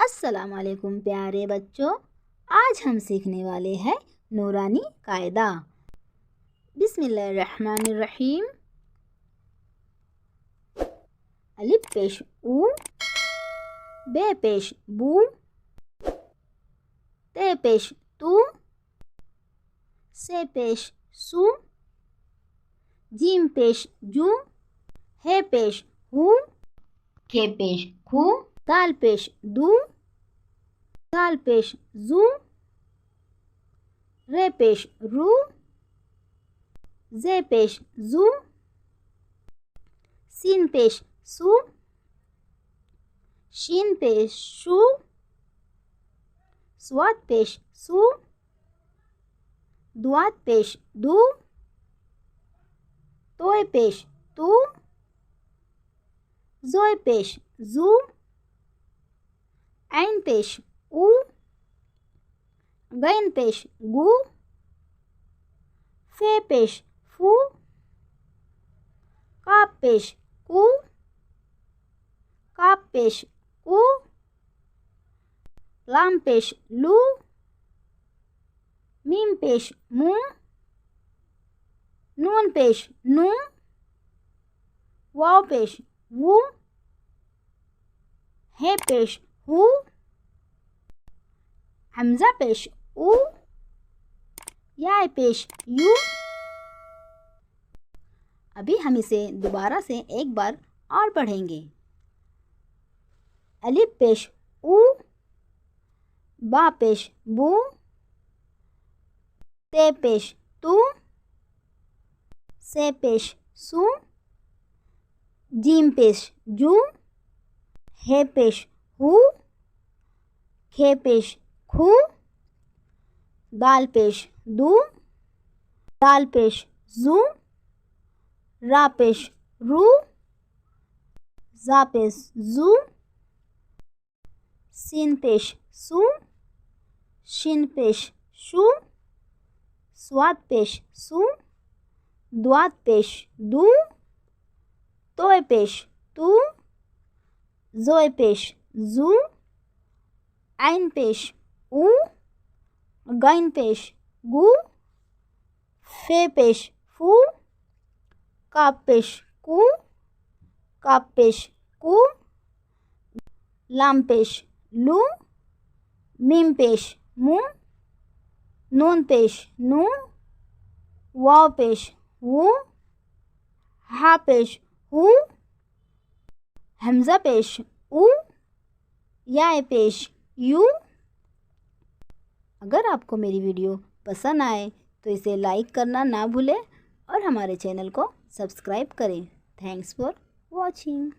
अस्सलाम वालेकुम प्यारे बच्चों, आज हम सीखने वाले हैं नूरानी कायदा। बिस्मिल्लाहिर्रहमानिर्रहीम। अलिफ पेश ऊ, बे पेश बू, ते पेश तू, से पेश सू, जीम पेश जू, हे पेश हू, खे पेश खू, दाल पेश दू, दाल पेश जू, रे पेश रू, जे पेश जू, सीन पेश सू, शीन पेश शू, स्वाद पेश सू, दुआत पेश दू, तोय पेश तू, जोय पेश जू, ऐन पेश ऊ, गैन पेश गू, फे पेश फू, काप पेश कू, काप पेश कू, लाम पेश लू, मीम पेश मू, नून पेश नू, वाव पेश वू, हे पेश हू, हमजा पेश ऊ, या पेश यू। अभी हम इसे दोबारा से एक बार और पढ़ेंगे। अलिफ पेश ऊ, बा पेश बू, ते पेश तू, से पेश सू, जीम पेश जू, हे पेश हू, खे पेश खू, दाल पेश दू, दाल पेश जू, रा पेश रू, जा पेश जू, सीन पेश सू, शिन पेश शू, स्वाद पेश सू, दुआत पेश दू, तोय पेश तू, जोय पेश जू, ऐन पेश ऊ, गैन पेश गू, फे पेश फू, काप पेश कू, काप पेश कू, लाम पेश लू, मीम पेश मू, नून पेश नू, वाव पेश वू, हा पेश हू, हमजा पेश ऊ, या पेश यू। अगर आपको मेरी वीडियो पसंद आए तो इसे लाइक करना ना भूलें और हमारे चैनल को सब्सक्राइब करें। Thanks for watching.